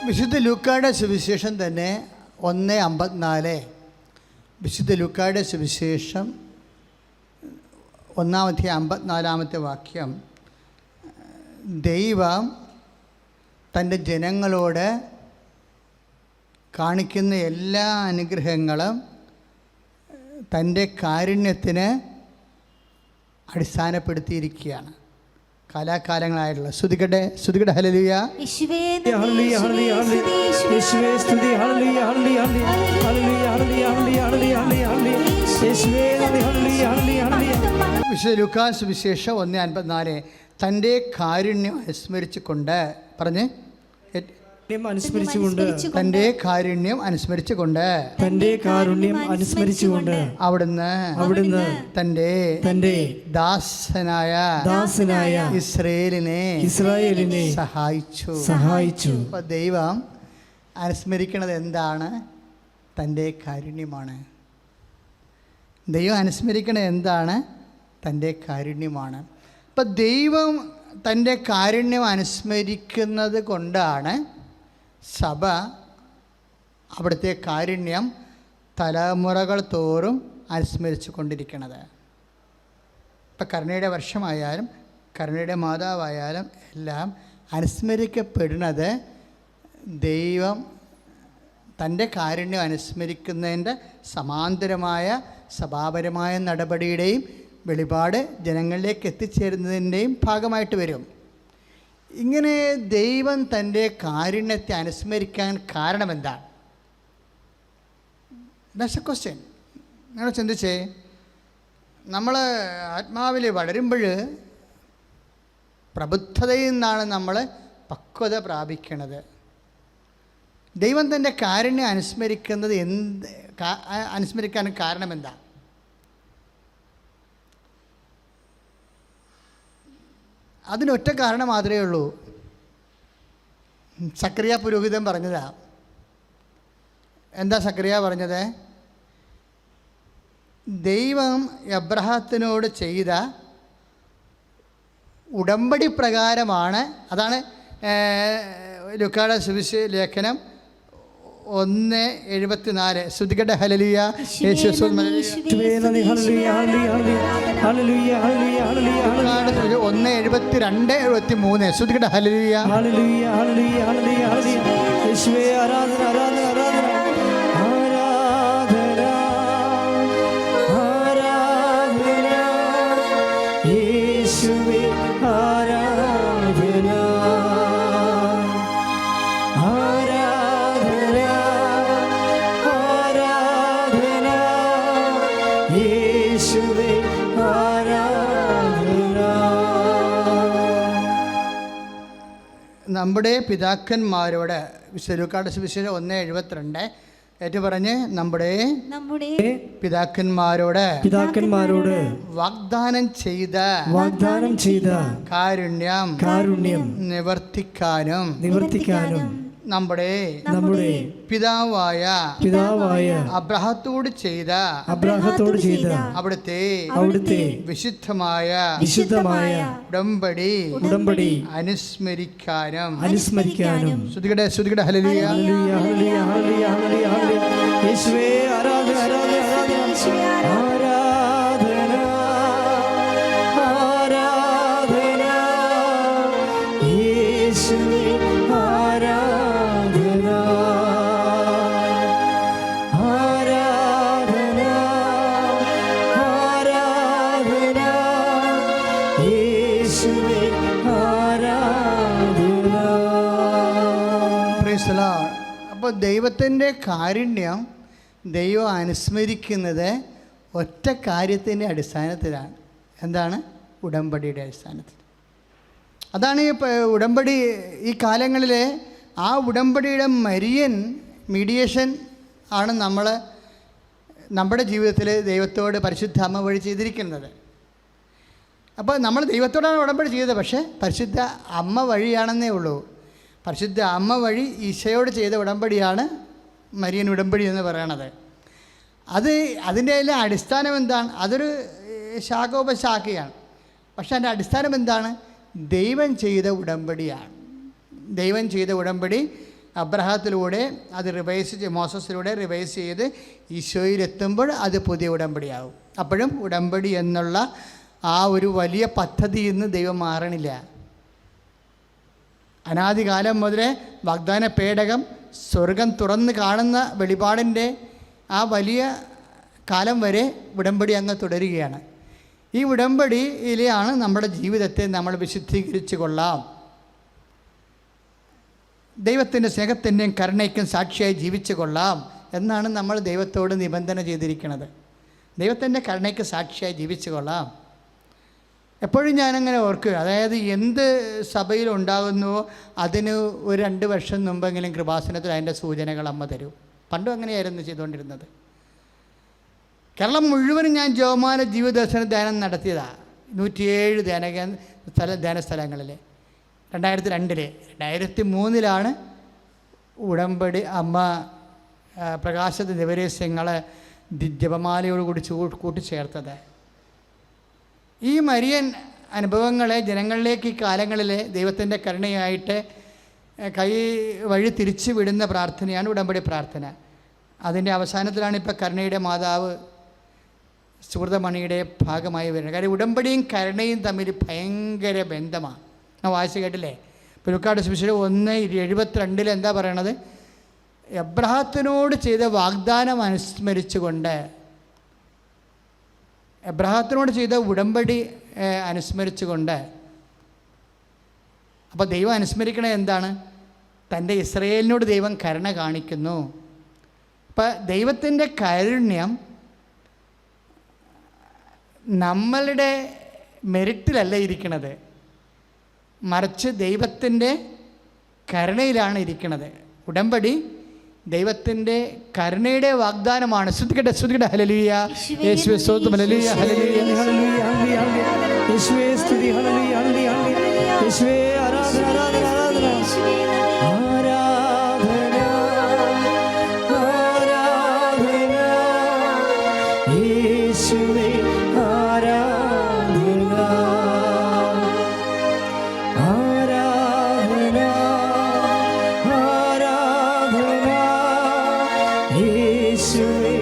വിശുദ്ധ ലൂക്കായുടെ സുവിശേഷം തന്നെ 1:54. വിശുദ്ധ ലൂക്കായുടെ സുവിശേഷം 1:54 വാക്യം. ദൈവം തൻ്റെ ജനങ്ങളോട് കാണിക്കുന്ന എല്ലാ അനുഗ്രഹങ്ങളും തൻ്റെ കാരുണ്യത്തിന് അടിസ്ഥാനപ്പെടുത്തിയിരിക്കുകയാണ്. കാലാകാലങ്ങളായിട്ടുള്ള സ്തുതികട്ടെ ഹല്ലേലൂയ. വിശുദ്ധ ലൂക്കാ സുവിശേഷം 1:54 തൻ്റെ കാരുണ്യം അനുസ്മരിച്ചുകൊണ്ട് പറഞ്ഞ് തൻ്റെ കാരുണ്യം അനുസ്മരിച്ചുകൊണ്ട് അവിടുന്ന് തൻ്റെ ദാസനായ ഇസ്രായേലിനെ സഹായിച്ചു. അപ്പൊ ദൈവം അനുസ്മരിക്കുന്നത് എന്താണ്? തൻ്റെ കാരുണ്യമാണ്. ദൈവം അനുസ്മരിക്കുന്നത് എന്താണ്? തൻ്റെ കാരുണ്യമാണ്. അപ്പം ദൈവം തൻ്റെ കാരുണ്യം അനുസ്മരിക്കുന്നത് കൊണ്ടാണ് സഭ അവിടുത്തെ കാരുണ്യം തലമുറകൾ തോറും അനുസ്മരിച്ചു കൊണ്ടിരിക്കുന്നത്. ഇപ്പം കരുണയുടെ വർഷമായാലും കരുണയുടെ മാതാവായാലും എല്ലാം അനുസ്മരിക്കപ്പെടുന്നത് ദൈവം തൻ്റെ കാരുണ്യം അനുസ്മരിക്കുന്നതിൻ്റെ സമാന്തരമായ സഭാപരമായ നടപടിയുടെയും വെളിപാട് ജനങ്ങളിലേക്ക് എത്തിച്ചേരുന്നതിൻ്റെയും ഭാഗമായിട്ട് വരും. ഇങ്ങനെ ദൈവം തൻ്റെ കാരുണ്യത്തെ അനുസ്മരിക്കാൻ കാരണമെന്താണ്? That's A question. നിങ്ങൾ ചിന്തിച്ചേ. നമ്മൾ ആത്മാവിൽ വളരുമ്പോൾ പ്രബുദ്ധതയിൽ നിന്നാണ് നമ്മൾ പക്വത പ്രാപിക്കുന്നത്. ദൈവം തൻ്റെ കാരുണ്യം അനുസ്മരിക്കുന്നത് അനുസ്മരിക്കാൻ കാരണമെന്താ? അതിനൊറ്റ കാരണം മാത്രമേ ഉള്ളൂ. സക്കറിയ പുരോഹിതൻ പറഞ്ഞതാ. എന്താ സക്കറിയ പറഞ്ഞത്? ദൈവം എബ്രഹാത്തിനോട് ചെയ്ത ഉടമ്പടി പ്രകാരമാണ്. അതാണ് ലൂക്കായുടെ സുവിശേഷ ലേഖനം 1:74. ശ്രുതികട്ടെ ഹല്ലേലൂയ. 1:72-73. ശ്രുതികട്ടെ ഹല്ലേലൂയ. നമ്മുടെ പിതാക്കന്മാരോട് വിശുദ്ധ ലൂക്കായുടെ സുവിശേഷം 1:72 ഏറ്റു പറഞ്ഞ് നമ്മുടെ പിതാക്കന്മാരോട് വാഗ്ദാനം ചെയ്ത കാരുണ്യം നിവർത്തിക്കാനും നമ്മുടെ പിതാവായ അബ്രഹാത്തോട് ചെയ്ത അവിടുത്തെ വിശുദ്ധമായ ഉടമ്പടി അനുസ്മരിക്കാനും ശ്രുതികടെ ഹല്ലേലൂയ. യേശുവേ ആരാധന അപ്പോൾ ദൈവത്തിൻ്റെ കാരുണ്യം ദൈവം അനുസ്മരിക്കുന്നത് ഒറ്റ കാര്യത്തിൻ്റെ അടിസ്ഥാനത്തിലാണ്. എന്താണ്? ഉടമ്പടിയുടെ അടിസ്ഥാനത്തിൽ. അതാണ് ഈ ഉടമ്പടി. ഈ കാലങ്ങളിൽ ആ ഉടമ്പടിയുടെ മീഡിയേഷൻ ആണ് നമ്മുടെ ജീവിതത്തിൽ ദൈവത്തോട് പരിശുദ്ധ അമ്മ വഴി ചെയ്തിരിക്കുന്നത്. അപ്പോൾ നമ്മൾ ദൈവത്തോടാണ് ഉടമ്പടി ചെയ്തത്, പക്ഷേ പരിശുദ്ധ അമ്മ വഴിയാണെന്നേ ഉള്ളൂ. പരിശുദ്ധ അമ്മ വഴി ഈശോയോട് ചെയ്ത ഉടമ്പടിയാണ് മരിയൻ ഉടമ്പടി എന്ന് പറയണത്. അതിൻ്റെ എല്ലാം അടിസ്ഥാനം എന്താണ്? അതൊരു ശാഖോപശാഖയാണ്. പക്ഷേ അതിൻ്റെ അടിസ്ഥാനം എന്താണ്? ദൈവം ചെയ്ത ഉടമ്പടിയാണ്. ദൈവം ചെയ്ത ഉടമ്പടി അബ്രഹാത്തിലൂടെ അത് മോസസിലൂടെ റിവൈസ് ചെയ്ത് ഈശോയിലെത്തുമ്പോൾ അത് പുതിയ ഉടമ്പടിയാവും. അപ്പോഴും ഉടമ്പടി എന്നുള്ള ആ ഒരു വലിയ പദ്ധതിയിൽ നിന്ന് ദൈവം മാറണില്ല. അനാദികാലം മുതലേ വാഗ്ദാന പേടകം സ്വർഗം തുറന്ന് കാണുന്ന വെളിപാടിൻ്റെ ആ വലിയ കാലം വരെ ഉടമ്പടി അങ്ങ് തുടരുകയാണ്. ഈ ഉടമ്പടിയിലാണ് നമ്മുടെ ജീവിതത്തെ നമ്മൾ വിശുദ്ധീകരിച്ചു കൊള്ളാം. ദൈവത്തിൻ്റെ സ്നേഹത്തിൻ്റെയും കരുണയ്ക്കും സാക്ഷിയായി ജീവിച്ചു കൊള്ളാം എന്നാണ് നമ്മൾ ദൈവത്തോട് നിബന്ധന ചെയ്തിരിക്കുന്നത്. ദൈവത്തിൻ്റെ കരുണയ്ക്ക് സാക്ഷിയായി ജീവിച്ചു കൊള്ളാം. എപ്പോഴും ഞാനങ്ങനെ ഓർക്കുക, അതായത് എന്ത് സഭയിലുണ്ടാകുന്നുവോ അതിന് ഒരു 2 വർഷം മുമ്പെങ്കിലും കൃപാസനത്തിൽ അതിൻ്റെ സൂചനകൾ അമ്മ തരും. പണ്ടും അങ്ങനെയായിരുന്നു ചെയ്തുകൊണ്ടിരുന്നത്. കേരളം മുഴുവനും ഞാൻ ജോമാന ജീവദർശന ധ്യാനം നടത്തിയതാണ്. 107 ധ്യാന സ്ഥലങ്ങളിൽ 2002. 2003 ഉടമ്പടി അമ്മ പ്രകാശത്ത് ദിവരേസ്യങ്ങളെ ജപമാലയോടുകൂടി കൂട്ടിച്ചേർത്തത്. ഈ മരിയൻ അനുഭവങ്ങളെ ജനങ്ങളിലേക്ക് ഈ കാലങ്ങളിൽ ദൈവത്തിൻ്റെ കരുണയായിട്ട് കൈ വഴി തിരിച്ചു വിടുന്ന പ്രാർത്ഥനയാണ് ഉടമ്പടി പ്രാർത്ഥന. അതിൻ്റെ അവസാനത്തിലാണ് ഇപ്പോൾ കരുണയുടെ മാതാവ് സുഹൃതമണിയുടെ ഭാഗമായി വരുന്നത്. കാര്യം ഉടമ്പടിയും കരുണയും തമ്മിൽ ഭയങ്കര ബന്ധമാണ്. ഞാൻ വായിച്ച് കേട്ടില്ലേ? പുലുക്കാട് സുവിശേഷം 1:72 എന്താ പറയണത്? എബ്രഹാത്തിനോട് ചെയ്ത വാഗ്ദാനം അനുസ്മരിച്ചുകൊണ്ട്, എബ്രഹാത്തിനോട് ചെയ്ത ഉടമ്പടി അനുസ്മരിച്ചുകൊണ്ട്. അപ്പോൾ ദൈവം അനുസ്മരിക്കണത് എന്താണ്? തൻ്റെ ഇസ്രയേലിനോട് ദൈവം കരുണ കാണിക്കുന്നു. അപ്പം ദൈവത്തിൻ്റെ കാരുണ്യം നമ്മളുടെ മെറിറ്റിലല്ല ഇരിക്കണത്, മറിച്ച് ദൈവത്തിൻ്റെ കരുണയിലാണ് ഇരിക്കുന്നത്. ഉടമ്പടി ദൈവത്തിൻ്റെ കരുണയുടെ വാഗ്ദാനമാണ്. ശ്രുതിക്കട്ടെ ഹല്ലേലൂയ, യേശുവേ സ്തോത്രം, ഹല്ലേലൂയ ഹല്ലേലൂയ യേശുവേ സ്തുതി, ഹല്ലേലൂയ ഹല്ലേലൂയ യേശുവേ ആരാധന ആരാധന ആരാധന ആരാധന യേശുവേ ആരാധന ആരാധന ആരാധന യേശുവേ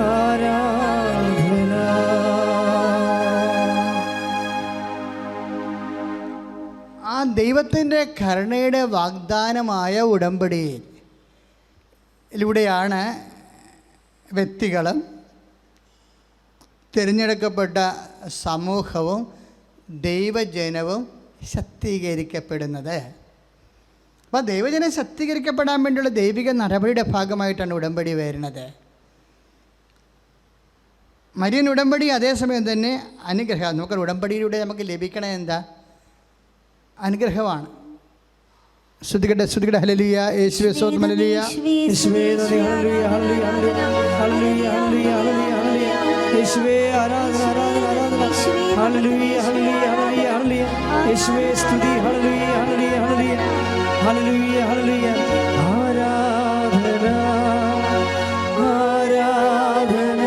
ആരാധന. ആ ദൈവത്തിൻ്റെ കരുണയുടെ വാഗ്ദാനമായ ഉടമ്പടിയിലൂടെയാണ് വ്യക്തികളും തിരഞ്ഞെടുക്കപ്പെട്ട സമൂഹവും ദൈവജനവും ശക്തീകരിക്കപ്പെടുന്നത്. അപ്പോൾ ദൈവജനം ശക്തീകരിക്കപ്പെടാൻ വേണ്ടിയുള്ള ദൈവിക നടപടിയുടെ ഭാഗമായിട്ടാണ് ഉടമ്പടി വരുന്നത്. മരിയൻ ഉടമ്പടി അതേസമയം തന്നെ അനുഗ്രഹം. നമുക്ക് ഉടമ്പടിയിലൂടെ നമുക്ക് ലഭിക്കണത് എന്താ? അനുഗ്രഹമാണ്. ശ്രുതികട്ടെ ഹല്ലേലൂയ യേശുവേ സ്തോത്രം, ഹല്ലേലൂയ യേശുവേ ഹല്ലേലൂയ ഹല്ലേലൂയ ഹല്ലേലൂയ ഹല്ലേലൂയ യേശുവേ ആരാധന ആരാധന ആരാധന ഹല്ലേലൂയ ഹല്ലേലൂയ ഹല്ലേലൂയ ഹല്ലേലൂയ യേശുവേ സ്തുതി, ഹല്ലേലൂയ ഹല്ലേലൂയ ഹല്ലേലൂയ ഹല്ലേലൂയ ആരാധന ആരാധന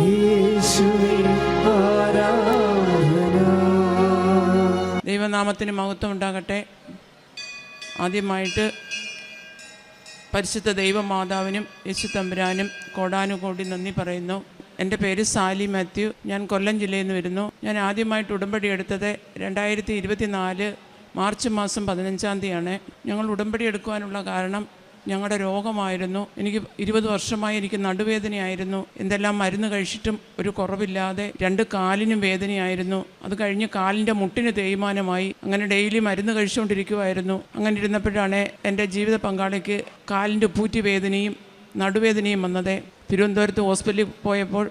യേശുവേ ആരാധന. ദൈവനാമത്തിന് മഹത്വം ഉണ്ടാകട്ടെ. ആദ്യമായിട്ട് പരിശുദ്ധ ദൈവമാതാവിനും യേശു തമ്പുരാനും കോടാനുകോടി നന്ദി പറയുന്നു. എൻ്റെ പേര് സാലി മാത്യു. ഞാൻ കൊല്ലം ജില്ലയിൽ നിന്ന് വരുന്നു. ഞാൻ ആദ്യമായിട്ട് ഉടമ്പടി എടുത്തത് 2024 മാർച്ച് മാസം 15-ാം തീയതിയാണ്. ഞങ്ങൾ ഉടമ്പടി എടുക്കുവാനുള്ള കാരണം ഞങ്ങളുടെ രോഗമായിരുന്നു. എനിക്ക് 20 വർഷമായി എനിക്ക് നടുവേദനയായിരുന്നു. എന്തെല്ലാം മരുന്ന് കഴിച്ചിട്ടും ഒരു കുറവില്ലാതെ 2 കാലിനും വേദനയായിരുന്നു. അത് കഴിഞ്ഞ് കാലിൻ്റെ മുട്ടിന് തേയ്മാനമായി. അങ്ങനെ ഡെയിലി മരുന്ന് കഴിച്ചുകൊണ്ടിരിക്കുമായിരുന്നു. അങ്ങനെ ഇരുന്നപ്പോഴാണ് എൻ്റെ ജീവിത പങ്കാളിക്ക് കാലിൻ്റെ ഉപ്പൂറ്റി വേദനയും നടുവേദനയും വന്നത്. തിരുവനന്തപുരത്ത് ഹോസ്പിറ്റലിൽ പോയപ്പോൾ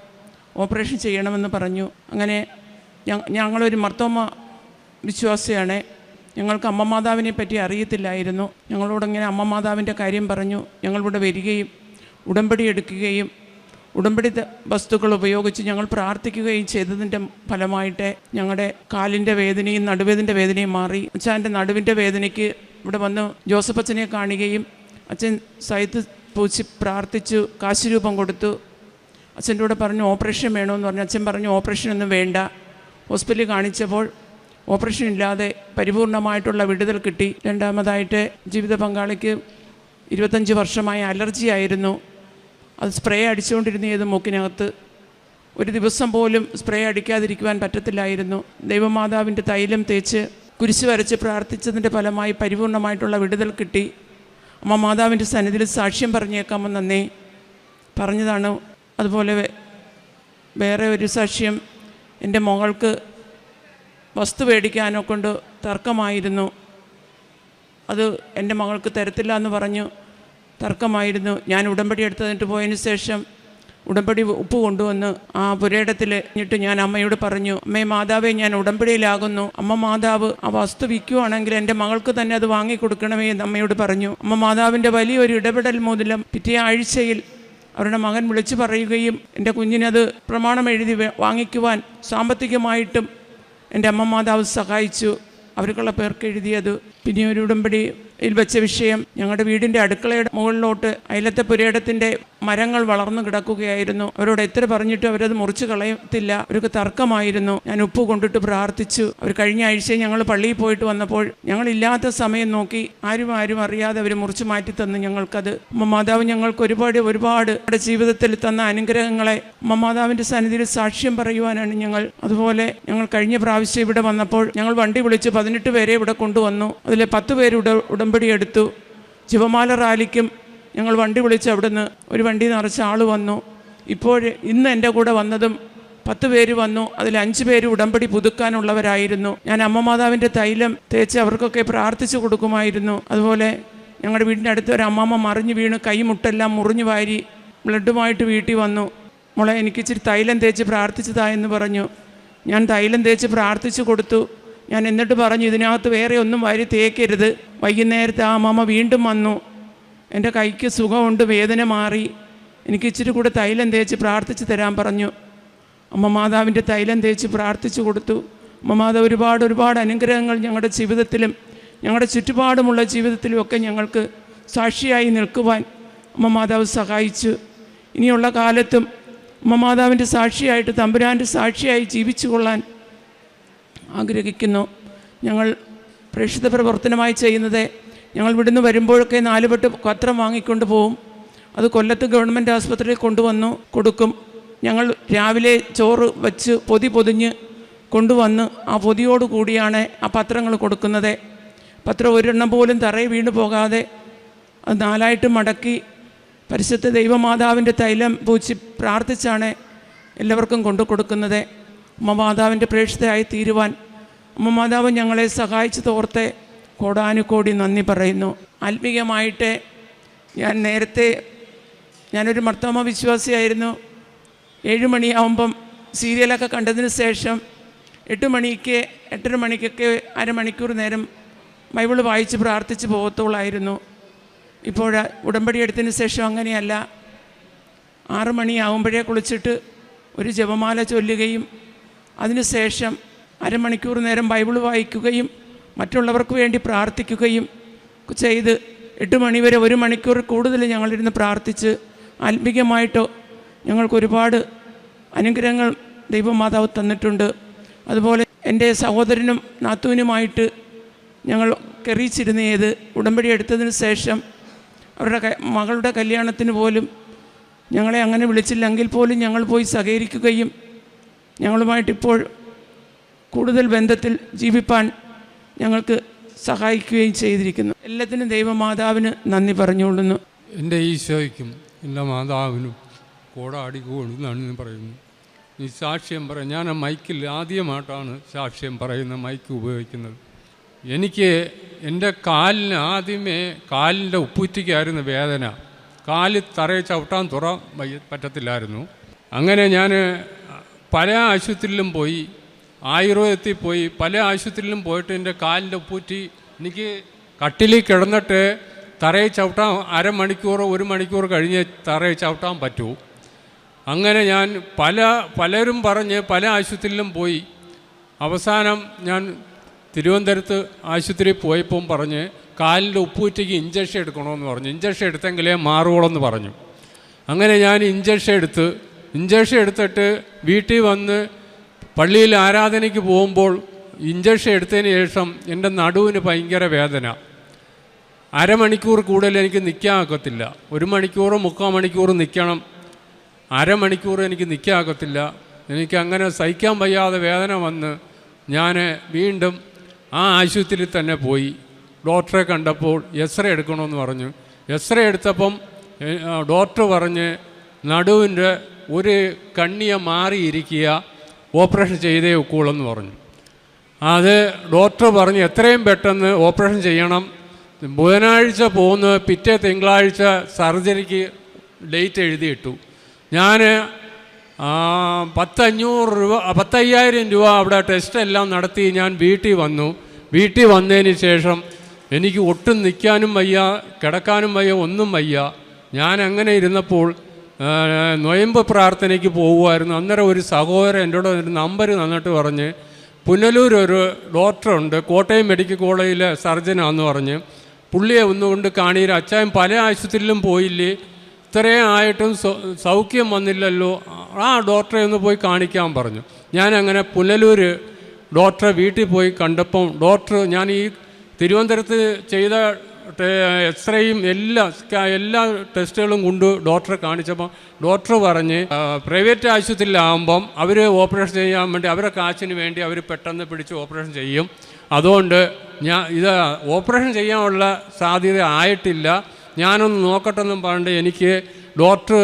ഓപ്പറേഷൻ ചെയ്യണമെന്ന് പറഞ്ഞു. അങ്ങനെ ഞങ്ങളൊരു മർത്തോമ വിശ്വാസിയാണ്. ഞങ്ങൾക്ക് അമ്മ മാതാവിനെ പറ്റി അറിയത്തില്ലായിരുന്നു. ഞങ്ങളോടങ്ങനെ അമ്മ മാതാവിൻ്റെ കാര്യം പറഞ്ഞു. ഞങ്ങളിവിടെ വരികയും ഉടമ്പടി എടുക്കുകയും ഉടമ്പടി വസ്തുക്കൾ ഉപയോഗിച്ച് ഞങ്ങൾ പ്രാർത്ഥിക്കുകയും ചെയ്തതിൻ്റെ ഫലമായിട്ട് ഞങ്ങളുടെ കാലിൻ്റെ വേദനയും നടുവേദൻ്റെ വേദനയും മാറി. അച്ഛൻ്റെ നടുവിൻ്റെ വേദനയ്ക്ക് ഇവിടെ വന്ന് ജോസഫ് അച്ഛനെ കാണുകയും അച്ഛൻ സൈത്ത് പൂച്ചി പ്രാർത്ഥിച്ചു, കാശ് രൂപം കൊടുത്തു. അച്ഛൻ്റെ കൂടെ പറഞ്ഞു ഓപ്പറേഷൻ വേണമെന്ന് പറഞ്ഞു. അച്ഛൻ പറഞ്ഞു ഓപ്പറേഷനൊന്നും വേണ്ട. ഹോസ്പിറ്റലിൽ കാണിച്ചപ്പോൾ ഓപ്പറേഷൻ ഇല്ലാതെ പരിപൂർണമായിട്ടുള്ള വിടുതൽ കിട്ടി. രണ്ടാമതായിട്ട് ജീവിത പങ്കാളിക്ക് 25 വർഷമായ അലർജി ആയിരുന്നു. അത് സ്പ്രേ അടിച്ചുകൊണ്ടിരുന്നത് മൂക്കിനകത്ത്. ഒരു ദിവസം പോലും സ്പ്രേ അടിക്കാതിരിക്കുവാൻ പറ്റത്തില്ലായിരുന്നു. ദൈവമാതാവിൻ്റെ തൈലം തേച്ച് കുരിശ് വരച്ച് പ്രാർത്ഥിച്ചതിൻ്റെ ഫലമായി പരിപൂർണമായിട്ടുള്ള വിടുതൽ കിട്ടി. അമ്മ മാതാവിൻ്റെ സന്നിധിയിൽ സാക്ഷ്യം പറഞ്ഞേക്കാമെന്നേ പറഞ്ഞതാണ്. അതുപോലെ വേറെ ഒരു സാക്ഷ്യം, എൻ്റെ മകൾക്ക് വസ്തു മേടിക്കാനോ കൊണ്ട് തർക്കമായിരുന്നു. അത് എൻ്റെ മകൾക്ക് തരത്തില്ല എന്ന് പറഞ്ഞു തർക്കമായിരുന്നു. ഞാൻ ഉടമ്പടി എടുത്തതിട്ട് പോയതിന് ശേഷം ഉടമ്പടി ഉപ്പ് കൊണ്ടുവന്ന് ആ പുരയിടത്തിൽ എന്നിട്ട് ഞാൻ അമ്മയോട് പറഞ്ഞു, അമ്മേ മാതാവേ, ഞാൻ ഉടമ്പടിയിലാകുന്നു. അമ്മ മാതാവ് ആ വസ്തു വിൽക്കുവാണെങ്കിൽ എൻ്റെ മകൾക്ക് തന്നെ അത് വാങ്ങിക്കൊടുക്കണമേ എന്ന് അമ്മയോട് പറഞ്ഞു. അമ്മ മാതാവിൻ്റെ വലിയൊരു ഇടപെടൽ മൂലം പിറ്റേ ആഴ്ചയിൽ അവരുടെ മകൻ വിളിച്ചു പറയുകയും എൻ്റെ കുഞ്ഞിനത് പ്രമാണം എഴുതി വാങ്ങിക്കുവാൻ സാമ്പത്തികമായിട്ടും എൻ്റെ അമ്മ മാതാവ് സഹായിച്ചു. അവർക്കുള്ള പേർക്ക് എഴുതിയത്. പിന്നെ ഒരു ഉടമ്പടിയിൽ വെച്ച വിഷയം, ഞങ്ങളുടെ വീടിൻ്റെ അടുക്കളയുടെ മുകളിലോട്ട് അയലത്തെ പുരയിടത്തിൻ്റെ മരങ്ങൾ വളർന്നു കിടക്കുകയായിരുന്നു. അവരോട് എത്ര പറഞ്ഞിട്ടും അവരത് മുറിച്ച് കളയത്തില്ല. അവർക്ക് തർക്കമായിരുന്നു. ഞാൻ ഉപ്പ് കൊണ്ടിട്ട് പ്രാർത്ഥിച്ചു. അവർ കഴിഞ്ഞ ആഴ്ച ഞങ്ങൾ പള്ളിയിൽ പോയിട്ട് വന്നപ്പോൾ ഞങ്ങളില്ലാത്ത സമയം നോക്കി ആരും അറിയാതെ അവർ മുറിച്ച് മാറ്റി തന്നു ഞങ്ങൾക്കത്. അമ്മ മാതാവ് ഞങ്ങൾക്ക് ഒരുപാട് നമ്മുടെ ജീവിതത്തിൽ തന്ന അനുഗ്രഹങ്ങളെ അമ്മ മാതാവിൻ്റെ സന്നിധിയിൽ സാക്ഷ്യം പറയുവാനാണ് ഞങ്ങൾ. അതുപോലെ ഞങ്ങൾ കഴിഞ്ഞ പ്രാവശ്യം ഇവിടെ വന്നപ്പോൾ ഞങ്ങൾ വണ്ടി വിളിച്ച് 18 പേരെ ഇവിടെ കൊണ്ടുവന്നു. അതിൽ 10 പേര് ഉടമ്പടി എടുത്തു. ജപമാല റാലിക്കും ഞങ്ങൾ വണ്ടി വിളിച്ച് അവിടുന്ന് ഒരു വണ്ടി നിറച്ച് ആൾ വന്നു. ഇന്ന് എൻ്റെ കൂടെ വന്നതും 10 പേര് വന്നു. അതിൽ 5 പേര് ഉടമ്പടി പുതുക്കാനുള്ളവരായിരുന്നു. ഞാൻ അമ്മ മാതാവിൻ്റെ തൈലം തേച്ച് അവർക്കൊക്കെ പ്രാർത്ഥിച്ചു കൊടുക്കുമായിരുന്നു. അതുപോലെ ഞങ്ങളുടെ വീടിൻ്റെ അടുത്ത് ഒരു അമ്മമ്മ മറിഞ്ഞു വീണ് കൈമുട്ടെല്ലാം മുറിഞ്ഞു വാരി ബ്ലഡുമായിട്ട് വീട്ടിൽ വന്നു. മോളെ, എനിക്കിച്ചിരി തൈലം തേച്ച് പ്രാർത്ഥിച്ചതായെന്ന് പറഞ്ഞു. ഞാൻ തൈലം തേച്ച് പ്രാർത്ഥിച്ചു കൊടുത്തു. ഞാൻ എന്നിട്ട് പറഞ്ഞു, ഇതിനകത്ത് വേറെ ഒന്നും വാരി തേക്കരുത്. വൈകുന്നേരത്തെ ആ അമ്മമ്മ വീണ്ടും വന്നു. എൻ്റെ കൈക്ക് സുഖമുണ്ട്, വേദന മാറി, എനിക്ക് ഇച്ചിരി കൂടെ തൈലം തേച്ച് പ്രാർത്ഥിച്ച് തരാൻ പറഞ്ഞു. അമ്മ മാതാവിൻ്റെ തൈലം തേച്ച് പ്രാർത്ഥിച്ചു കൊടുത്തു. അമ്മ മാതാവ് ഒരുപാട് അനുഗ്രഹങ്ങൾ ഞങ്ങളുടെ ജീവിതത്തിലും ഞങ്ങളുടെ ചുറ്റുപാടുമുള്ള ജീവിതത്തിലും ഒക്കെ ഞങ്ങൾക്ക് സാക്ഷിയായി നിൽക്കുവാൻ അമ്മ മാതാവ് സഹായിച്ചു. ഇനിയുള്ള കാലത്തും അമ്മ മാതാവിൻ്റെ സാക്ഷിയായിട്ട്, തമ്പുരാൻ്റെ സാക്ഷിയായി ജീവിച്ചു കൊള്ളാൻ ആഗ്രഹിക്കുന്നു. ഞങ്ങൾ പ്രേക്ഷിത പ്രവർത്തനമായി ചെയ്യുന്നത്, ഞങ്ങൾ ഇവിടുന്ന് വരുമ്പോഴൊക്കെ 4 പെട്ട് പത്രം വാങ്ങിക്കൊണ്ട് പോവും. അത് കൊല്ലത്ത് ഗവൺമെൻറ് ആശുപത്രിയിൽ കൊണ്ടുവന്നു കൊടുക്കും. ഞങ്ങൾ രാവിലെ ചോറ് വച്ച് പൊതിഞ്ഞ് കൊണ്ടുവന്ന് ആ പൊതിയോട് കൂടിയാണ് ആ പത്രങ്ങൾ കൊടുക്കുന്നത്. പത്രം ഒരെണ്ണം പോലും തറയിൽ വീണ് പോകാതെ അത് 4ആയിട്ട് മടക്കി പരിശുദ്ധ ദൈവമാതാവിൻ്റെ തൈലം പൂച്ചി പ്രാർത്ഥിച്ചാണ് എല്ലാവർക്കും കൊണ്ടു കൊടുക്കുന്നത്. അമ്മ മാതാവിൻ്റെ പ്രേക്ഷിതയായി തീരുവാൻ അമ്മ മാതാവ് ഞങ്ങളെ സഹായിച്ചു തോർത്ത് കോടാനുകോടി നന്ദി പറയുന്നു. ആത്മീയമായിട്ട് ഞാനൊരു മർത്തോമ വിശ്വാസിയായിരുന്നു. 7 മണിയാവുമ്പം സീരിയലൊക്കെ കണ്ടതിന് ശേഷം 8 മണിക്കൊക്കെ അരമണിക്കൂർ നേരം ബൈബിൾ വായിച്ച് പ്രാർത്ഥിച്ച് പോകത്തുള്ളായിരുന്നു. ഇപ്പോൾ ഉടമ്പടി എടുത്തതിന് ശേഷം അങ്ങനെയല്ല. 6 മണിയാവുമ്പോഴേ കുളിച്ചിട്ട് ഒരു ജപമാല ചൊല്ലുകയും അതിനുശേഷം അരമണിക്കൂർ നേരം ബൈബിൾ വായിക്കുകയും മറ്റുള്ളവർക്ക് വേണ്ടി പ്രാർത്ഥിക്കുകയും ചെയ്ത് 8 മണി വരെ 1 മണിക്കൂർ കൂടുതൽ ഞങ്ങളിരുന്ന് പ്രാർത്ഥിച്ച് ആത്മീകമായിട്ടോ ഞങ്ങൾക്ക് ഒരുപാട് അനുഗ്രഹങ്ങൾ ദൈവമാതാവ് തന്നിട്ടുണ്ട്. അതുപോലെ എൻ്റെ സഹോദരനും നാത്തൂനുമായിട്ട് ഞങ്ങൾ കെറിയിച്ചിരുന്നത് ഉടമ്പടി എടുത്തതിന് ശേഷം അവരുടെ മകളുടെ കല്യാണത്തിന് പോലും ഞങ്ങളെ അങ്ങനെ വിളിച്ചില്ലെങ്കിൽ പോലും ഞങ്ങൾ പോയി സഹകരിക്കുകയും ഞങ്ങളുമായിട്ടിപ്പോൾ കൂടുതൽ ബന്ധത്തിൽ ജീവിപ്പാൻ ഞങ്ങൾക്ക് സഹായിക്കുകയും ചെയ്തിരിക്കുന്നു. എല്ലാത്തിനും ദൈവമാതാവിന് നന്ദി പറഞ്ഞുകൊള്ളുന്നു. എൻ്റെ ഈശോയ്ക്കും എൻ്റെ മാതാവിനും കോടാടിക്കോടുന്നാണ് പറയുന്നു. ഈ സാക്ഷ്യം പറയാം. ഞാൻ ആ മൈക്കിൽ ആദ്യമായിട്ടാണ് സാക്ഷ്യം പറയുന്ന മൈക്ക് ഉപയോഗിക്കുന്നത്. എനിക്ക് എൻ്റെ കാലിന് ആദ്യമേ കാലിൻ്റെ ഉപ്പൂറ്റിക്കായിരുന്നു വേദന. കാല് തറയെ ചവിട്ടാൻ പറ്റത്തില്ലായിരുന്നു. അങ്ങനെ ഞാൻ പല ആശുപത്രിയിലും പോയി, ആയുർവേദത്തിൽ പോയി, പല ആശുപത്രിയിലും പോയിട്ട് എൻ്റെ കാലിൻ്റെ ഉപ്പൂറ്റി എനിക്ക് കട്ടിലിൽ കിടന്നിട്ട് തറയെ ചവിട്ടാൻ അരമണിക്കൂർ 1 മണിക്കൂർ കഴിഞ്ഞ് തറയെ ചവിട്ടാൻ പറ്റൂ. അങ്ങനെ ഞാൻ പലരും പറഞ്ഞ് പല ആശുപത്രിയിലും പോയി. അവസാനം ഞാൻ തിരുവനന്തപുരത്ത് ആശുപത്രിയിൽ പോയപ്പം പറഞ്ഞ് കാലിൻ്റെ ഉപ്പൂറ്റിക്ക് ഇഞ്ചക്ഷൻ എടുക്കണമെന്ന് പറഞ്ഞു. ഇഞ്ചക്ഷൻ എടുത്തെങ്കിലേ മാറുകയുള്ളെന്ന് പറഞ്ഞു. അങ്ങനെ ഞാൻ ഇഞ്ചക്ഷൻ എടുത്തിട്ട് വീട്ടിൽ വന്ന് പള്ളിയിൽ ആരാധനയ്ക്ക് പോകുമ്പോൾ ഇഞ്ചക്ഷൻ എടുത്തതിന് ശേഷം എൻ്റെ നടുവിന് ഭയങ്കര വേദന. അരമണിക്കൂർ കൂടുതൽ എനിക്ക് നിൽക്കാൻ ഒക്കത്തില്ല. 1 മണിക്കൂർ 3/4 മണിക്കൂർ നിൽക്കണം. അരമണിക്കൂർ എനിക്ക് നിൽക്കാൻ ഒക്കത്തില്ല. എനിക്കങ്ങനെ സഹിക്കാൻ വയ്യാതെ വേദന വന്ന് ഞാൻ വീണ്ടും ആ ആശുപത്രിയിൽ തന്നെ പോയി. ഡോക്ടറെ കണ്ടപ്പോൾ എക്സ്റേ എടുക്കണമെന്ന് പറഞ്ഞു. എക്സ്റേ എടുത്തപ്പം ഡോക്ടർ പറഞ്ഞ് നടുവിൻ്റെ ഒരു കണ്ണിയ മാറിയിരിക്കുക, ഓപ്പറേഷൻ ചെയ്തേ ഒക്കുള്ളെന്ന് പറഞ്ഞു. അത് ഡോക്ടർ പറഞ്ഞു എത്രയും പെട്ടെന്ന് ഓപ്പറേഷൻ ചെയ്യണം. ബുധനാഴ്ച പോകുന്ന പിറ്റേ തിങ്കളാഴ്ച സർജറിക്ക് ഡേറ്റ് എഴുതിയിട്ടു. ഞാൻ 10,000 രൂപ അവിടെ ടെസ്റ്റ് എല്ലാം നടത്തി ഞാൻ വീട്ടിൽ വന്നു. വീട്ടിൽ വന്നതിന് ശേഷം എനിക്ക് ഒട്ടും നിൽക്കാനും വയ്യ, കിടക്കാനും വയ്യ, ഒന്നും വയ്യ. ഞാൻ അങ്ങനെ ഇരുന്നപ്പോൾ നൊയമ്പ് പ്രാർത്ഥനയ്ക്ക് പോകുമായിരുന്നു. അന്നേരം ഒരു സഹോദരൻ എന്നോട് ഒരു നമ്പർ തന്നിട്ട് പറഞ്ഞ് പുനലൂർ ഒരു ഡോക്ടറുണ്ട്, കോട്ടയം മെഡിക്കൽ കോളേജിലെ സർജനാന്ന് പറഞ്ഞ് പുള്ളിയെ ഒന്നുകൊണ്ട് കാണീര. അച്ചായൻ പല ആശുപത്രിയിലും പോയില്ലേ, ഇത്രയും ആയിട്ടും സൗഖ്യം വന്നില്ലല്ലോ, ആ ഡോക്ടറെ ഒന്ന് പോയി കാണിക്കാൻ പറഞ്ഞു. ഞാനങ്ങനെ പുനലൂർ ഡോക്ടറെ വീട്ടിൽ പോയി കണ്ടപ്പം ഡോക്ടർ ഞാൻ ഈ തിരുവനന്തപുരത്ത് ചെയ്ത എക്സ്റേയും എല്ലാ ടെസ്റ്റുകളും കൊണ്ട് ഡോക്ടറെ കാണിച്ചപ്പോൾ ഡോക്ടർ പറഞ്ഞ് പ്രൈവറ്റ് ആശുപത്രിയിലാകുമ്പം അവർ ഓപ്പറേഷൻ ചെയ്യാൻ വേണ്ടി അവരുടെ കാശിന് വേണ്ടി അവർ പെട്ടെന്ന് പിടിച്ച് ഓപ്പറേഷൻ ചെയ്യും. അതുകൊണ്ട് ഇത് ഓപ്പറേഷൻ ചെയ്യാനുള്ള സാധ്യത ആയിട്ടില്ല, ഞാനൊന്ന് നോക്കട്ടെന്നും പറഞ്ഞിട്ട് എനിക്ക് ഡോക്ടർ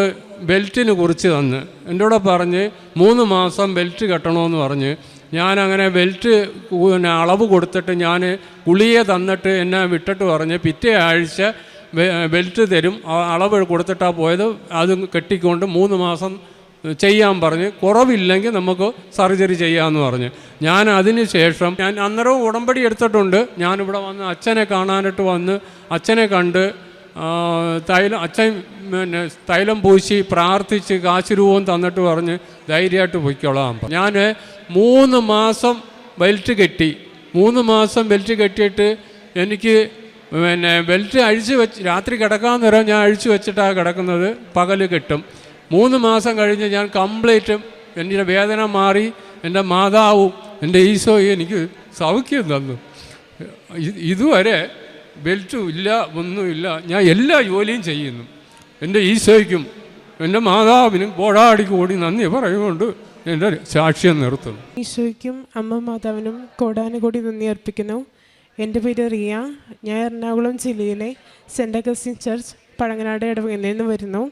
ബെൽറ്റിന് കുറിച്ച് തന്ന് എൻ്റെ കൂടെ പറഞ്ഞ് 3 മാസം ബെൽറ്റ് കെട്ടണമെന്ന് പറഞ്ഞ് ഞാനങ്ങനെ ബെൽറ്റ് അളവ് കൊടുത്തിട്ട് ഞാൻ ഗുളിക തന്നിട്ട് എന്നെ വിട്ടിട്ട് പറഞ്ഞ് പിറ്റേ ആഴ്ച ബെൽറ്റ് തരും, അളവ് കൊടുത്തിട്ടാണ് പോയത്. അത് കെട്ടിക്കൊണ്ട് 3 മാസം ചെയ്യാൻ പറഞ്ഞ് കുറവില്ലെങ്കിൽ നമുക്ക് സർജറി ചെയ്യാമെന്ന് പറഞ്ഞ് ഞാൻ അതിന് ശേഷം ഞാൻ അന്നേരവും ഉടമ്പടി എടുത്തിട്ടുണ്ട്. ഞാനിവിടെ വന്ന് അച്ഛനെ കാണാനായിട്ട് വന്ന് അച്ഛനെ കണ്ട് അച്ഛൻ തൈലം പൂശി പ്രാർത്ഥിച്ച് കാശ് രൂപം തന്നിട്ട് പറഞ്ഞ് ധൈര്യമായിട്ട് പൊയ്ക്കോളാം. ഞാൻ 3 മാസം ബെൽറ്റ് കെട്ടി. 3 മാസം ബെൽറ്റ് കെട്ടിയിട്ട് എനിക്ക് ബെൽറ്റ് അഴിച്ച് വെച്ച് രാത്രി കിടക്കാൻ നേരം ഞാൻ അഴിച്ചു വെച്ചിട്ടാണ് കിടക്കുന്നത്, പകൽ കെട്ടും. 3 മാസം കഴിഞ്ഞ് ഞാൻ കംപ്ലീറ്റും എൻ്റെ വേദന മാറി. എൻ്റെ മാതാവും എൻ്റെ ഈശോയും എനിക്ക് സൗഖ്യം തന്നു. ഇതുവരെ ബെൽറ്റും ഇല്ല, ഒന്നുമില്ല, ഞാൻ എല്ലാ ജോലിയും ചെയ്യുന്നു. എൻ്റെ ഈശോയ്ക്കും എൻ്റെ മാതാവിനും കോടാടിക്കൂടി നന്ദി പറയുകൊണ്ട് എൻ്റെ സാക്ഷ്യം നിർത്തുന്നു. ഈശോയ്ക്കും അമ്മ മാതാവിനും കോടാനുകൂടി നന്ദി അർപ്പിക്കുന്നു. എൻ്റെ പേര് റിയ. ഞാൻ എറണാകുളം ജില്ലയിലെ സെൻ്റ് അഗസ്റ്റിൻ ചർച്ച് പഴങ്ങനാട് ഇടവകയിൽ നിന്ന് വരുന്നു.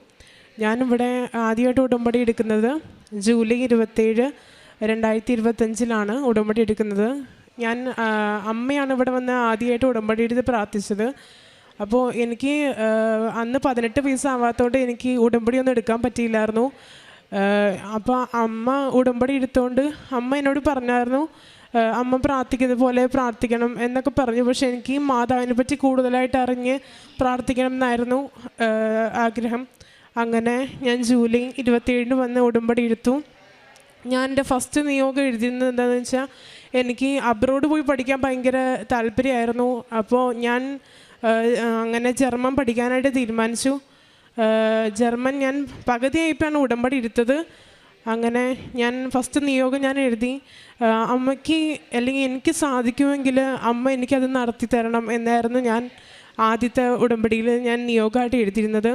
ഞാനിവിടെ ആദ്യമായിട്ട് ഉടമ്പടി എടുക്കുന്നത് ജൂലൈ 27, 2025 ഉടമ്പടി എടുക്കുന്നത്. ഞാൻ അമ്മയാണ് ഇവിടെ വന്ന് ആദ്യമായിട്ട് ഉടമ്പടി എടുത്ത് പ്രാർത്ഥിച്ചത്. അപ്പോൾ എനിക്ക് അന്ന് 18 വയസ്സാവാത്തതുകൊണ്ട് എനിക്ക് ഉടമ്പടി ഒന്നും എടുക്കാൻ പറ്റിയില്ലായിരുന്നു. അപ്പോൾ അമ്മ ഉടമ്പടി എടുത്തുകൊണ്ട് അമ്മ എന്നോട് പറഞ്ഞായിരുന്നു അമ്മ പ്രാർത്ഥിക്കുന്നത് പോലെ പ്രാർത്ഥിക്കണം എന്നൊക്കെ പറഞ്ഞു. പക്ഷെ എനിക്ക് മാതാവിനെ പറ്റി കൂടുതലായിട്ട് അറിഞ്ഞ് പ്രാർത്ഥിക്കണം എന്നായിരുന്നു ആഗ്രഹം. അങ്ങനെ ഞാൻ ജൂലൈ 27 വന്ന് ഉടമ്പടി എടുത്തു. ഞാൻ എൻ്റെ ഫസ്റ്റ് നിയോഗം എഴുതുന്നത് എന്താണെന്ന് വെച്ചാൽ എനിക്ക് അബ്രോഡ് പോയി പഠിക്കാൻ ഭയങ്കര താല്പര്യമായിരുന്നു. അപ്പോൾ ഞാൻ അങ്ങനെ ജർമ്മൻ പഠിക്കാനായിട്ട് തീരുമാനിച്ചു. ജർമ്മൻ ഞാൻ പകുതിയായിട്ടാണ് ഉടമ്പടി എടുത്തത്. അങ്ങനെ ഞാൻ ഫസ്റ്റ് നിയോഗം ഞാൻ എഴുതി, അമ്മയ്ക്ക് അല്ലെങ്കിൽ എനിക്ക് സാധിക്കുമെങ്കിൽ അമ്മ എനിക്കത് നടത്തി തരണം എന്നായിരുന്നു ഞാൻ ആദ്യത്തെ ഉടമ്പടിയിൽ ഞാൻ നിയോഗമായിട്ട് എഴുതിയിരുന്നത്.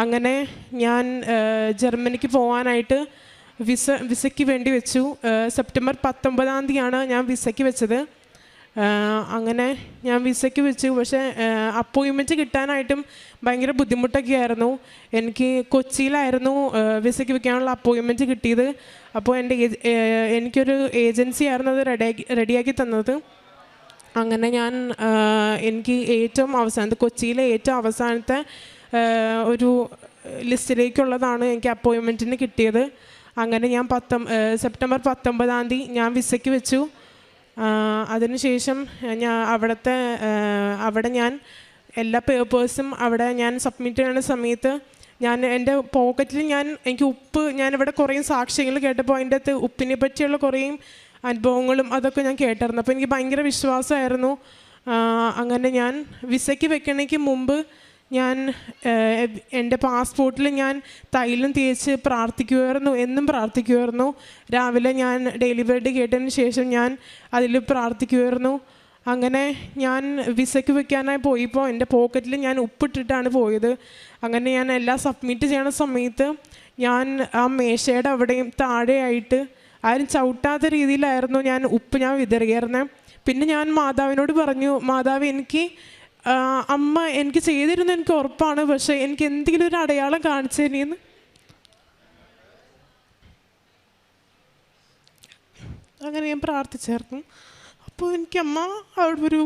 അങ്ങനെ ഞാൻ ജർമ്മനിക്ക് പോകാനായിട്ട് വിസയ്ക്ക് വേണ്ടി വെച്ചു. സെപ്റ്റംബർ 19 ഞാൻ വിസയ്ക്ക് വെച്ചത്. അങ്ങനെ ഞാൻ വിസയ്ക്ക് വെച്ചു. പക്ഷേ അപ്പോയിൻമെൻറ്റ് കിട്ടാനായിട്ടും ഭയങ്കര ബുദ്ധിമുട്ടൊക്കെ ആയിരുന്നു. എനിക്ക് കൊച്ചിയിലായിരുന്നു വിസയ്ക്ക് വെക്കാനുള്ള അപ്പോയിൻമെൻറ്റ് കിട്ടിയത്. അപ്പോൾ എനിക്കൊരു ഏജൻസി ആയിരുന്നു അത് റെഡിയാക്കി തന്നത്. അങ്ങനെ ഞാൻ എനിക്ക് കൊച്ചിയിലെ ഏറ്റവും അവസാനത്തെ ഒരു ലിസ്റ്റിലേക്കുള്ളതാണ് എനിക്ക് അപ്പോയിൻമെൻറ്റിന് കിട്ടിയത്. അങ്ങനെ ഞാൻ സെപ്റ്റംബർ 19 ഞാൻ വിസയ്ക്ക് വെച്ചു. അതിനുശേഷം അവിടെ ഞാൻ എല്ലാ പേപ്പേഴ്സും അവിടെ ഞാൻ സബ്മിറ്റ് ചെയ്യുന്ന സമയത്ത് എൻ്റെ പോക്കറ്റിൽ എനിക്ക് ഞാനിവിടെ കുറേ സാക്ഷ്യങ്ങൾ കേട്ടപ്പോൾ അതിൻ്റെ അകത്ത് ഉപ്പിനെ പറ്റിയുള്ള കുറേ അനുഭവങ്ങളും അതൊക്കെ ഞാൻ കേട്ടായിരുന്നു. അപ്പോൾ എനിക്ക് ഭയങ്കര വിശ്വാസമായിരുന്നു. അങ്ങനെ ഞാൻ വിസയ്ക്ക് വെക്കണേക്ക് മുമ്പ് ഞാൻ എൻ്റെ പാസ്പോർട്ടിൽ ഞാൻ തൈലം തേച്ച് പ്രാർത്ഥിക്കുമായിരുന്നു, എന്നും പ്രാർത്ഥിക്കുമായിരുന്നു. രാവിലെ ഞാൻ ഡെയിലി ബ്രെഡ് കേട്ടതിന് ശേഷം ഞാൻ അതിൽ പ്രാർത്ഥിക്കുമായിരുന്നു. അങ്ങനെ ഞാൻ വിസയ്ക്ക് വെക്കാനായി പോയപ്പോൾ എൻ്റെ പോക്കറ്റിൽ ഞാൻ ഉപ്പിട്ടിട്ടാണ് പോയത്. അങ്ങനെ ഞാൻ എല്ലാം സബ്മിറ്റ് ചെയ്യണ സമയത്ത് ഞാൻ ആ മേശയുടെ അവിടെയും താഴെയായിട്ട് ആരും ചവിട്ടാത്ത രീതിയിലായിരുന്നു ഞാൻ വിതറിയായിരുന്നത്. പിന്നെ ഞാൻ മാതാവിനോട് പറഞ്ഞു, മാതാവ് അമ്മ എനിക്ക് ചെയ്തിരുന്ന എനിക്ക് ഉറപ്പാണ്, പക്ഷേ എനിക്ക് എന്തെങ്കിലും ഒരു അടയാളം കാണിച്ചു തരുമെന്ന്. അങ്ങനെ ഞാൻ പ്രാർത്ഥിച്ചായിരുന്നു. അപ്പോൾ എനിക്ക് അമ്മ അവിടെ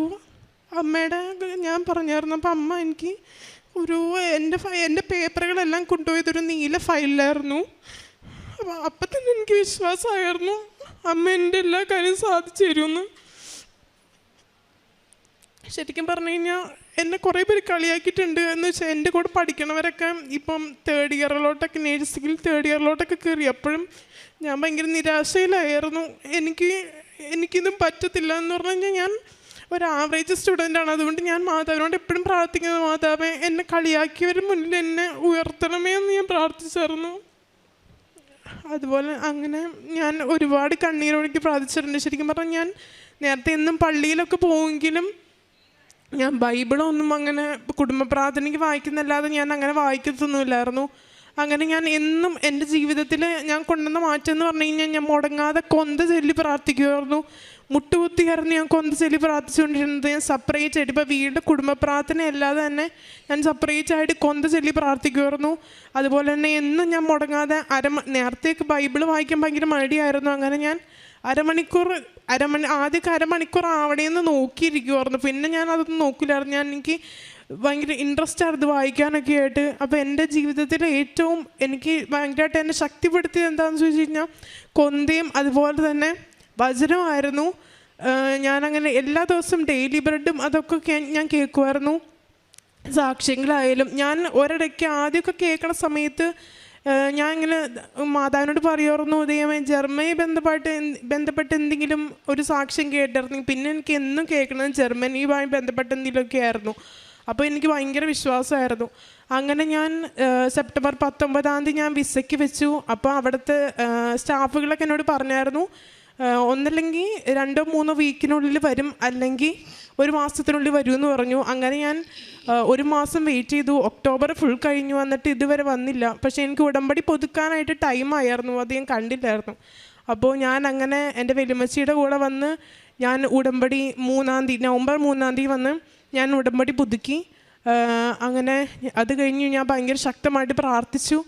അമ്മയുടെ ഞാൻ പറഞ്ഞായിരുന്നു. അപ്പോൾ അമ്മ എനിക്ക് എൻ്റെ പേപ്പറുകളെല്ലാം കൊണ്ടുപോയതൊരു നീല ഫയലിലായിരുന്നു. അപ്പം തന്നെ എനിക്ക് വിശ്വാസമായിരുന്നു അമ്മ എൻ്റെ എല്ലാ കാര്യം സാധിച്ചു തരുമെന്ന്. ശരിക്കും പറഞ്ഞു കഴിഞ്ഞാൽ എന്നെ കുറേ പേര് കളിയാക്കിയിട്ടുണ്ട്. എന്ന് വെച്ചാൽ എൻ്റെ കൂടെ പഠിക്കണവരൊക്കെ ഇപ്പം തേർഡ് ഇയറിലോട്ടൊക്കെ കയറി. അപ്പോഴും ഞാൻ ഭയങ്കര നിരാശയിലായിരുന്നു. എനിക്കിതും പറ്റത്തില്ല എന്ന് പറഞ്ഞു കഴിഞ്ഞാൽ ഞാൻ ഒരു ആവറേജ് സ്റ്റുഡൻ്റാണ്. അതുകൊണ്ട് ഞാൻ മാതാവിനോട് എപ്പോഴും പ്രാർത്ഥിക്കുന്നത്, മാതാവേ എന്നെ കളിയാക്കിയവരുടെ മുന്നിൽ എന്നെ ഉയർത്തണമേ എന്ന് ഞാൻ പ്രാർത്ഥിച്ചായിരുന്നു. അതുപോലെ അങ്ങനെ ഞാൻ ഒരുപാട് കണ്ണീരൊഴുക്കി പ്രാർത്ഥിച്ചിട്ടുണ്ട്. ശരിക്കും പറഞ്ഞാൽ ഞാൻ നേരത്തെ എന്നും പള്ളിയിലൊക്കെ പോവുമെങ്കിലും ഞാൻ ബൈബിളൊന്നും അങ്ങനെ കുടുംബ പ്രാർത്ഥനയ്ക്ക് വായിക്കുന്നല്ലാതെ ഞാൻ അങ്ങനെ വായിക്കത്തൊന്നുമില്ലായിരുന്നു. അങ്ങനെ ഞാൻ എന്നും എൻ്റെ ജീവിതത്തിൽ ഞാൻ കൊണ്ടുവന്ന മാറ്റം എന്ന് പറഞ്ഞു കഴിഞ്ഞാൽ ഞാൻ മുടങ്ങാതെ കൊന്ത ചൊല്ലി പ്രാർത്ഥിക്കുമായിരുന്നു. മുട്ടുകുത്തിയായിരുന്നു ഞാൻ കൊന്ത ചൊല്ലി പ്രാർത്ഥിച്ചുകൊണ്ടിരുന്നത്. ഞാൻ സെപ്പറേറ്റ് ആയിട്ട് ഇപ്പോൾ വീടിൻ്റെ കുടുംബ പ്രാർത്ഥന അല്ലാതെ തന്നെ ഞാൻ സെപ്പറേറ്റ് ആയിട്ട് കൊന്ത ചൊല്ലി പ്രാർത്ഥിക്കുമായിരുന്നു. അതുപോലെ തന്നെ എന്നും ഞാൻ മുടങ്ങാതെ നേരത്തേക്ക് ബൈബിൾ വായിക്കാൻ ഭയങ്കര മടിയായിരുന്നു. അങ്ങനെ ഞാൻ ആദ്യമൊക്കെ അരമണിക്കൂർ ആവണേന്ന് നോക്കിയിരിക്കുമായിരുന്നു. പിന്നെ ഞാൻ അതൊന്നും നോക്കില്ലായിരുന്നു. എനിക്ക് ഭയങ്കര ഇൻട്രസ്റ്റ് ആയിരുന്നു വായിക്കാനൊക്കെ ആയിട്ട്. അപ്പോൾ എൻ്റെ ജീവിതത്തിൽ ഏറ്റവും എനിക്ക് ഭയങ്കരമായിട്ട് എന്നെ ശക്തിപ്പെടുത്തിയത് എന്താണെന്ന് ചോദിച്ചു കഴിഞ്ഞാൽ കൊന്തയും അതുപോലെ തന്നെ വചനമായിരുന്നു. ഞാനങ്ങനെ എല്ലാ ദിവസവും ഡെയിലി ബ്രെഡും അതൊക്കെ ഞാൻ കേൾക്കുമായിരുന്നു. സാക്ഷ്യങ്ങളായാലും ഞാൻ ഒരിടയ്ക്ക് ആദ്യമൊക്കെ കേൾക്കണ സമയത്ത് ഞാൻ ഇങ്ങനെ മാതാവിനോട് പറയുമായിരുന്നു, ദൈവമേ ജർമ്മനി ബന്ധപ്പെട്ട് എന്തെങ്കിലും ഒരു സാക്ഷ്യം കേട്ടിരുന്നെങ്കിൽ പിന്നെ എനിക്ക് എന്നും കേൾക്കണത് ജർമ്മനിയുമായി ബന്ധപ്പെട്ട എന്തെങ്കിലുമൊക്കെ ആയിരുന്നു. അപ്പോൾ എനിക്ക് ഭയങ്കര വിശ്വാസമായിരുന്നു. അങ്ങനെ ഞാൻ സെപ്റ്റംബർ 19 ഞാൻ വിസയ്ക്ക് വെച്ചു. അപ്പോൾ അവിടുത്തെ സ്റ്റാഫുകളൊക്കെ എന്നോട് പറഞ്ഞായിരുന്നു, ഒന്നല്ലെങ്കിൽ 2-3 വീക്കിനുള്ളിൽ വരും, അല്ലെങ്കിൽ 1 മാസത്തിനുള്ളിൽ വരുമെന്ന് പറഞ്ഞു. അങ്ങനെ ഞാൻ 1 മാസം വെയിറ്റ് ചെയ്തു. ഒക്ടോബർ ഫുൾ കഴിഞ്ഞു, വന്നിട്ട് ഇതുവരെ വന്നില്ല. പക്ഷേ എനിക്ക് ഉടമ്പടി പുതുക്കാനായിട്ട് ടൈമായിരുന്നു, അത് ഞാൻ കണ്ടില്ലായിരുന്നു. അപ്പോൾ ഞാൻ അങ്ങനെ എൻ്റെ വലിയമ്മച്ചിയുടെ കൂടെ വന്ന് ഞാൻ ഉടമ്പടി നവംബർ 3 വന്ന് ഞാൻ ഉടമ്പടി പുതുക്കി. അങ്ങനെ അത് കഴിഞ്ഞ് ഞാൻ ഭയങ്കര ശക്തമായിട്ട് പ്രാർത്ഥിച്ചു.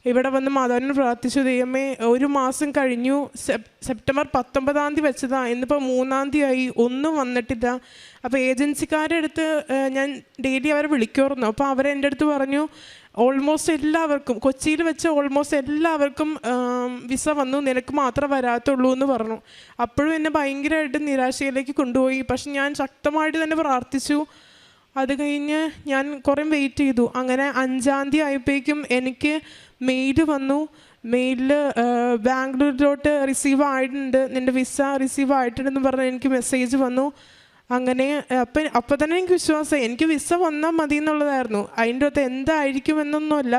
ഇവിടെ വന്ന് മാതാവിനെ പ്രാർത്ഥിച്ചു, ദൈവമേ 1 മാസം കഴിഞ്ഞു, സെപ്റ്റംബർ 19 വെച്ചതാണ്, ഇന്നിപ്പോൾ 3 ആയി, ഒന്നും വന്നിട്ടില്ല. അപ്പോൾ ഏജൻസിക്കാരുടെ അടുത്ത് ഞാൻ ഡെയിലി അവരെ വിളിക്കുമായിരുന്നു. അപ്പോൾ അവരെൻ്റെ അടുത്ത് പറഞ്ഞു, ഓൾമോസ്റ്റ് എല്ലാവർക്കും കൊച്ചിയിൽ വെച്ച് ഓൾമോസ്റ്റ് എല്ലാവർക്കും വിസ വന്നു, നിനക്ക് മാത്രമേ വരാത്തുള്ളൂ എന്ന് പറഞ്ഞു. അപ്പോഴും എന്നെ ഭയങ്കരമായിട്ട് നിരാശയിലേക്ക് കൊണ്ടുപോയി. പക്ഷെ ഞാൻ ശക്തമായിട്ട് തന്നെ പ്രാർത്ഥിച്ചു. അത് കഴിഞ്ഞ് ഞാൻ കുറേ വെയിറ്റ് ചെയ്തു. അങ്ങനെ 5 ആയപ്പോഴേക്കും എനിക്ക് മെയിൽ വന്നു. മെയിലിൽ ബാംഗ്ലൂരിലോട്ട് റിസീവ് ആയിട്ടുണ്ട്, നിൻ്റെ വിസ റിസീവ് ആയിട്ടുണ്ടെന്ന് പറഞ്ഞ് എനിക്ക് മെസ്സേജ് വന്നു. അങ്ങനെ അപ്പോൾ തന്നെ എനിക്ക് വിശ്വാസമായി, എനിക്ക് വിസ വന്നാൽ മതി എന്നുള്ളതായിരുന്നു. അതിൻ്റെ അകത്ത് എന്തായിരിക്കും എന്നൊന്നുമല്ല,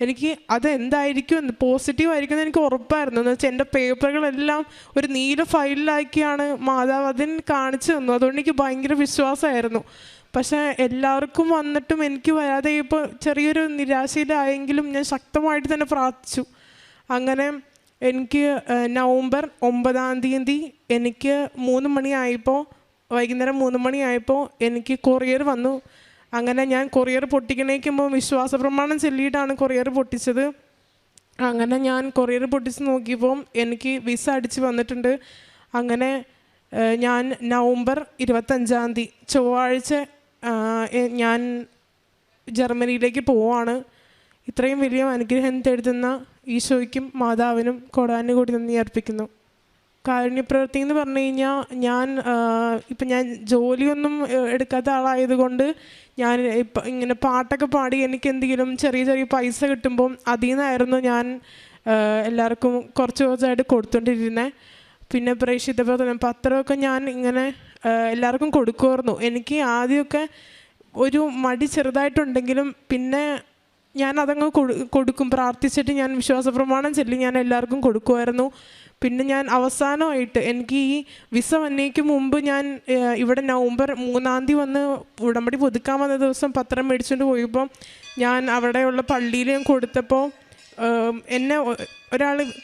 എനിക്ക് അത് എന്തായിരിക്കും എന്ന് പോസിറ്റീവ് ആയിരിക്കും എന്ന് എനിക്ക് ഉറപ്പായിരുന്നു. എന്ന് വെച്ചാൽ എൻ്റെ പേപ്പറുകളെല്ലാം ഒരു നീല ഫയലിലാക്കിയാണ് മാതാവ് അതിന് കാണിച്ചു തന്നു. അതുകൊണ്ട് എനിക്ക് ഭയങ്കര വിശ്വാസമായിരുന്നു. പക്ഷേ എല്ലാവർക്കും വന്നിട്ടും എനിക്ക് വരാതെ ഇപ്പോൾ ചെറിയൊരു നിരാശയിലായെങ്കിലും ഞാൻ ശക്തമായിട്ട് തന്നെ പ്രാർത്ഥിച്ചു. അങ്ങനെ എനിക്ക് നവംബർ 9 എനിക്ക് 3 മണിയായപ്പോൾ, വൈകുന്നേരം 3 മണിയായപ്പോൾ എനിക്ക് കൊറിയർ വന്നു. അങ്ങനെ ഞാൻ കൊറിയർ പൊട്ടിക്കണേക്കുമ്പോൾ വിശ്വാസ പ്രമാണം ചൊല്ലിയിട്ടാണ് കൊറിയർ പൊട്ടിച്ചത്. അങ്ങനെ ഞാൻ കൊറിയർ പൊട്ടിച്ച് നോക്കിയപ്പോൾ എനിക്ക് വിസ അടിച്ച് വന്നിട്ടുണ്ട്. അങ്ങനെ ഞാൻ നവംബർ 25 ചൊവ്വാഴ്ച ഞാൻ ജർമ്മനിയിലേക്ക് പോവാണ്. ഇത്രയും വലിയ അനുഗ്രഹം തേടുന്ന ഈശോയ്ക്കും മാതാവിനും കോടാനുകോടി നന്ദി അർപ്പിക്കുന്നു. കാരുണ്യപ്രവൃത്തി എന്ന് പറഞ്ഞു കഴിഞ്ഞാൽ ഞാൻ ജോലിയൊന്നും എടുക്കാത്ത ആളായതുകൊണ്ട് ഞാൻ ഇപ്പം ഇങ്ങനെ പാട്ടൊക്കെ പാടി എനിക്ക് എന്തെങ്കിലും ചെറിയ പൈസ കിട്ടുമ്പം അതിൽ നിന്നായിരുന്നു ഞാൻ എല്ലാവർക്കും കുറച്ചായിട്ട് കൊടുത്തുകൊണ്ടിരുന്നത്. പിന്നെ പ്രേക്ഷിത പത്രമൊക്കെ ഞാൻ ഇങ്ങനെ എല്ലാവർക്കും കൊടുക്കുമായിരുന്നു. എനിക്ക് ആദ്യമൊക്കെ ഒരു മടി ചെറുതായിട്ടുണ്ടെങ്കിലും പിന്നെ ഞാൻ അതങ്ങ് കൊടുക്കും. പ്രാർത്ഥിച്ചിട്ട് ഞാൻ വിശ്വാസ പ്രമാണം ചൊല്ലി ഞാൻ എല്ലാവർക്കും കൊടുക്കുമായിരുന്നു. പിന്നെ ഞാൻ അവസാനമായിട്ട് എനിക്ക് ഈ വിസ വന്നേക്ക് മുമ്പ് ഞാൻ ഇവിടെ നവംബർ 3-ാം തീയതി വന്ന് ഉടമ്പടി പുതുക്കാൻ വന്ന ദിവസം പത്രം മേടിച്ചുകൊണ്ട് പോയപ്പോൾ ഞാൻ അവിടെയുള്ള പള്ളിയിൽ ഞാൻ കൊടുത്തപ്പോൾ എന്നെ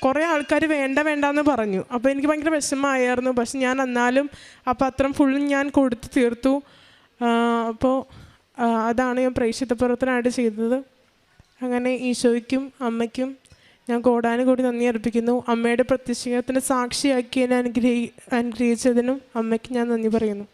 കുറേ ആൾക്കാർ വേണ്ടെന്ന് പറഞ്ഞു. അപ്പോൾ എനിക്ക് ഭയങ്കര വിഷമമായിരുന്നു. പക്ഷെ ഞാൻ എന്നാലും ആ പത്രം ഫുള്ളും ഞാൻ കൊടുത്ത് തീർത്തു. അപ്പോൾ അതാണ് ഞാൻ പ്രേക്ഷിത പ്രവർത്തനമായിട്ട് ചെയ്തത്. അങ്ങനെ ഈശോയ്ക്കും അമ്മയ്ക്കും ഞാൻ കോടാനുകോടി നന്ദി അർപ്പിക്കുന്നു. അമ്മയുടെ പ്രത്യക്ഷത്തിന് സാക്ഷിയാക്കി എന്നെ അനുഗ്രഹിച്ചതിനും അമ്മയ്ക്ക് ഞാൻ നന്ദി പറയുന്നു.